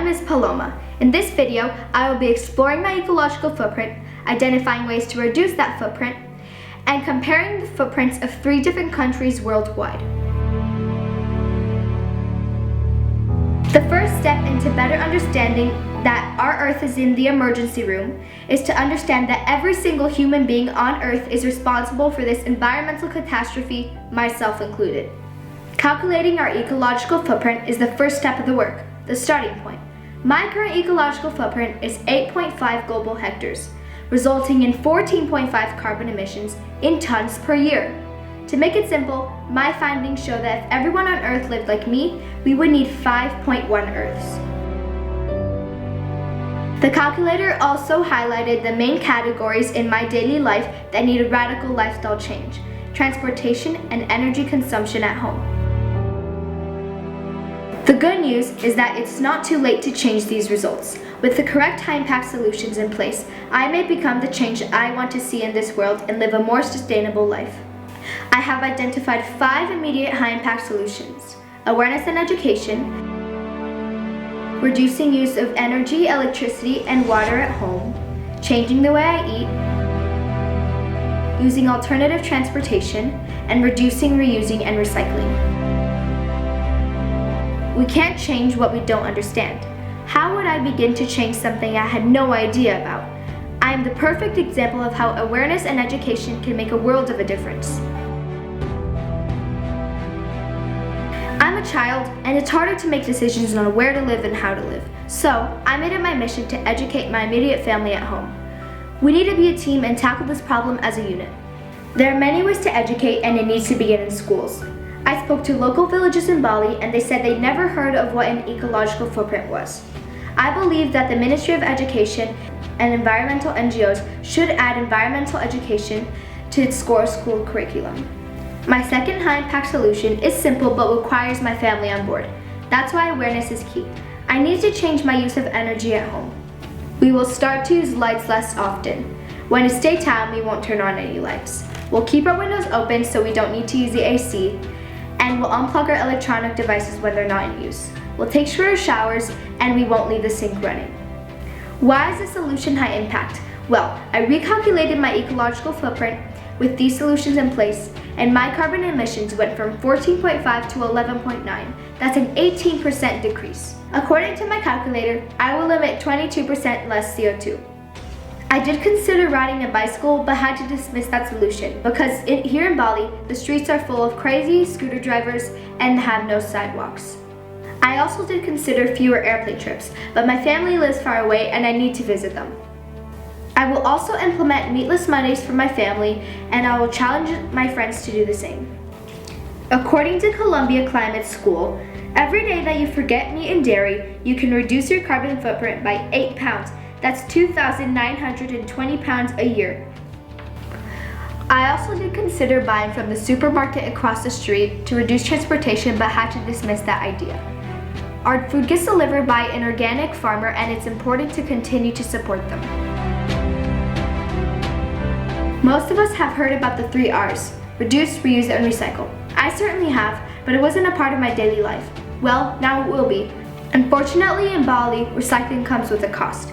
is Paloma. In this video, I will be exploring my ecological footprint, identifying ways to reduce that footprint, and comparing the footprints of 3 different countries worldwide. The first step into better understanding that our Earth is in the emergency room is to understand that every single human being on Earth is responsible for this environmental catastrophe, myself included. Calculating our ecological footprint is the first step of the work, the starting point. My current ecological footprint is 8.5 global hectares, resulting in 14.5 carbon emissions in tons per year. To make it simple, my findings show that if everyone on Earth lived like me, we would need 5.1 Earths. The calculator also highlighted the main categories in my daily life that need a radical lifestyle change: transportation and energy consumption at home. The good news is that it's not too late to change these results. With the correct high-impact solutions in place, I may become the change I want to see in this world and live a more sustainable life. I have identified 5 immediate high-impact solutions: awareness and education, reducing use of energy, electricity, and water at home, changing the way I eat, using alternative transportation, and reducing, reusing, and recycling. We can't change what we don't understand. How would I begin to change something I had no idea about? I am the perfect example of how awareness and education can make a world of a difference. I'm a child, and it's harder to make decisions on where to live and how to live. So, I made it my mission to educate my immediate family at home. We need to be a team and tackle this problem as a unit. There are many ways to educate, and it needs to begin in schools. I spoke to local villages in Bali, and they said they'd never heard of what an ecological footprint was. I believe that the Ministry of Education and environmental NGOs should add environmental education to its school curriculum. My second high-impact solution is simple but requires my family on board. That's why awareness is key. I need to change my use of energy at home. We will start to use lights less often. When it's daytime, we won't turn on any lights. We'll keep our windows open so we don't need to use the AC, and we'll unplug our electronic devices when they're not in use. We'll take shorter showers, and we won't leave the sink running. Why is this solution high impact? Well, I recalculated my ecological footprint with these solutions in place, and my carbon emissions went from 14.5 to 11.9. That's an 18% decrease. According to my calculator, I will emit 22% less CO2. I did consider riding a bicycle, but had to dismiss that solution because here in Bali, the streets are full of crazy scooter drivers and have no sidewalks. I also did consider fewer airplane trips, but my family lives far away and I need to visit them. I will also implement meatless Mondays for my family, and I will challenge my friends to do the same. According to Columbia Climate School, every day that you forget meat and dairy, you can reduce your carbon footprint by 8 pounds. That's 2,920 pounds a year. I also did consider buying from the supermarket across the street to reduce transportation, but had to dismiss that idea. Our food gets delivered by an organic farmer, and it's important to continue to support them. Most of us have heard about the 3 R's: reduce, reuse, and recycle. I certainly have, but it wasn't a part of my daily life. Well, now it will be. Unfortunately, in Bali, recycling comes with a cost.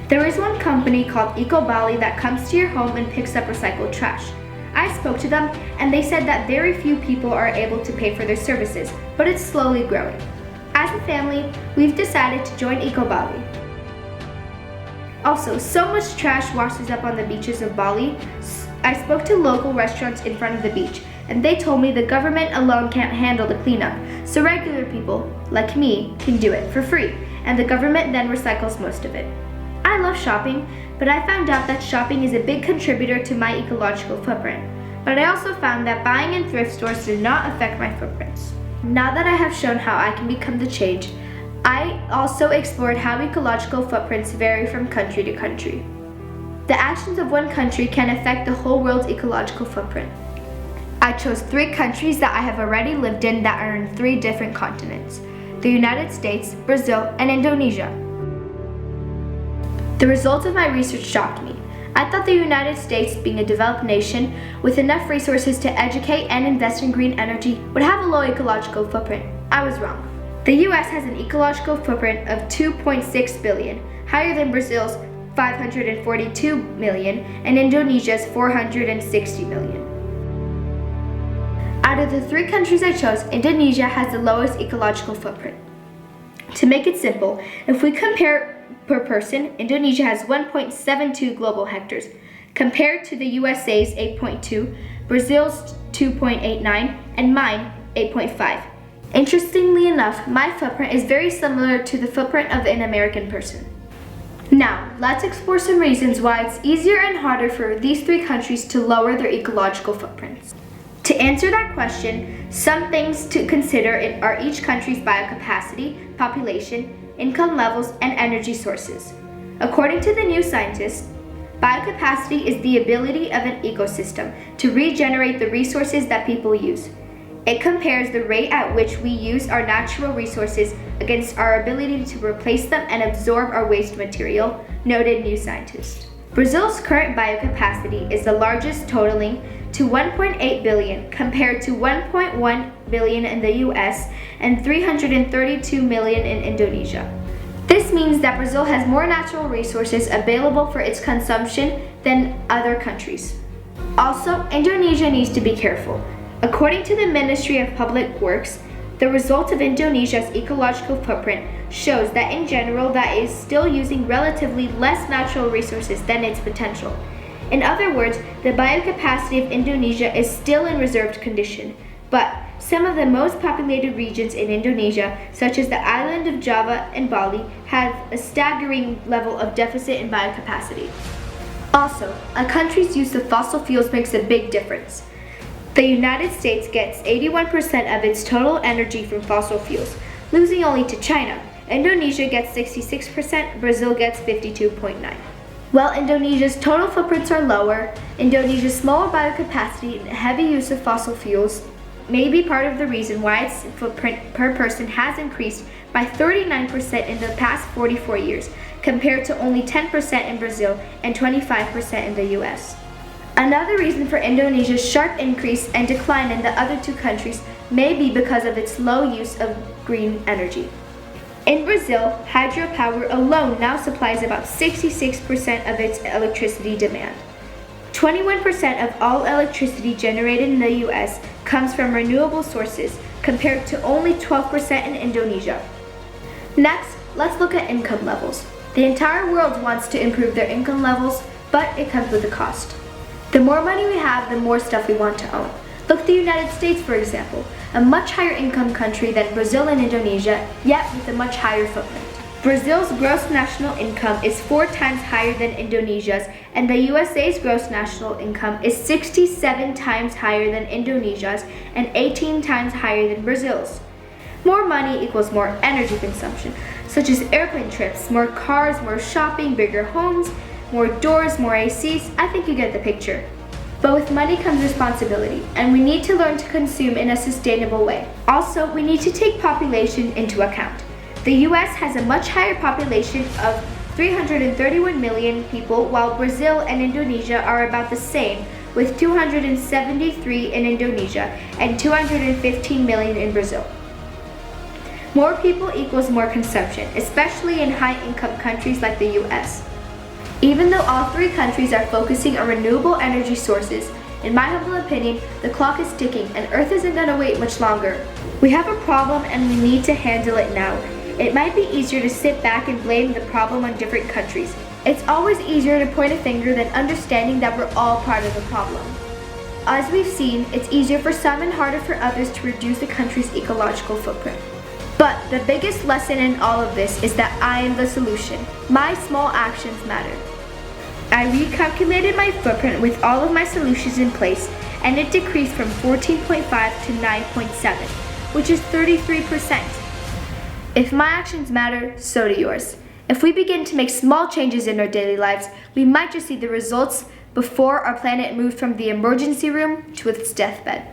There is one company called Eco Bali that comes to your home and picks up recycled trash. I spoke to them, and they said that very few people are able to pay for their services, but it's slowly growing. As a family, we've decided to join Eco Bali. Also, so much trash washes up on the beaches of Bali. I spoke to local restaurants in front of the beach, and they told me the government alone can't handle the cleanup, so regular people, like me, can do it for free, and the government then recycles most of it. I love shopping, but I found out that shopping is a big contributor to my ecological footprint. But I also found that buying in thrift stores did not affect my footprints. Now that I have shown how I can become the change, I also explored how ecological footprints vary from country to country. The actions of one country can affect the whole world's ecological footprint. I chose 3 countries that I have already lived in that are in 3 different continents: the United States, Brazil, and Indonesia. The results of my research shocked me. I thought the United States, being a developed nation with enough resources to educate and invest in green energy, would have a low ecological footprint. I was wrong. The US has an ecological footprint of 2.6 billion, higher than Brazil's 542 million and Indonesia's 460 million. Out of the 3 countries I chose, Indonesia has the lowest ecological footprint. To make it simple, if we compare per person, Indonesia has 1.72 global hectares, compared to the USA's 8.2, Brazil's 2.89, and mine 8.5. Interestingly enough, my footprint is very similar to the footprint of an American person. Now, let's explore some reasons why it's easier and harder for these 3 countries to lower their ecological footprints. To answer that question, some things to consider are each country's biocapacity, population, income levels, and energy sources. According to the New Scientist, biocapacity is the ability of an ecosystem to regenerate the resources that people use. It compares the rate at which we use our natural resources against our ability to replace them and absorb our waste material, noted New Scientist. Brazil's current biocapacity is the largest, totaling to 1.8 billion compared to 1.1 billion in the US and 332 million in Indonesia. This means that Brazil has more natural resources available for its consumption than other countries. Also, Indonesia needs to be careful. According to the Ministry of Public Works, the result of Indonesia's ecological footprint shows that in general that is still using relatively less natural resources than its potential. In other words, the biocapacity of Indonesia is still in reserved condition, but some of the most populated regions in Indonesia, such as the island of Java and Bali, have a staggering level of deficit in biocapacity. Also, a country's use of fossil fuels makes a big difference. The United States gets 81% of its total energy from fossil fuels, losing only to China. Indonesia gets 66%, Brazil gets 52.9%. While Indonesia's total footprints are lower, Indonesia's smaller biocapacity and heavy use of fossil fuels may be part of the reason why its footprint per person has increased by 39% in the past 44 years, compared to only 10% in Brazil and 25% in the US. Another reason for Indonesia's sharp increase and decline in the other 2 countries may be because of its low use of green energy. In Brazil, hydropower alone now supplies about 66% of its electricity demand. 21% of all electricity generated in the US comes from renewable sources, compared to only 12% in Indonesia. Next, let's look at income levels. The entire world wants to improve their income levels, but it comes with a cost. The more money we have, the more stuff we want to own. Look at the United States, for example, a much higher income country than Brazil and Indonesia, yet with a much higher footprint. Brazil's gross national income is 4 times higher than Indonesia's, and the USA's gross national income is 67 times higher than Indonesia's and 18 times higher than Brazil's. More money equals more energy consumption, such as airplane trips, more cars, more shopping, bigger homes, more doors, more ACs. I think you get the picture. But with money comes responsibility, and we need to learn to consume in a sustainable way. Also, we need to take population into account. The US has a much higher population of 331 million people, while Brazil and Indonesia are about the same, with 273 in Indonesia and 215 million in Brazil. More people equals more consumption, especially in high-income countries like the US. Even though all 3 countries are focusing on renewable energy sources, in my humble opinion, the clock is ticking and Earth isn't going to wait much longer. We have a problem and we need to handle it now. It might be easier to sit back and blame the problem on different countries. It's always easier to point a finger than understanding that we're all part of the problem. As we've seen, it's easier for some and harder for others to reduce the country's ecological footprint. But the biggest lesson in all of this is that I am the solution. My small actions matter. I recalculated my footprint with all of my solutions in place, and it decreased from 14.5 to 9.7, which is 33%. If my actions matter, so do yours. If we begin to make small changes in our daily lives, we might just see the results before our planet moves from the emergency room to its deathbed.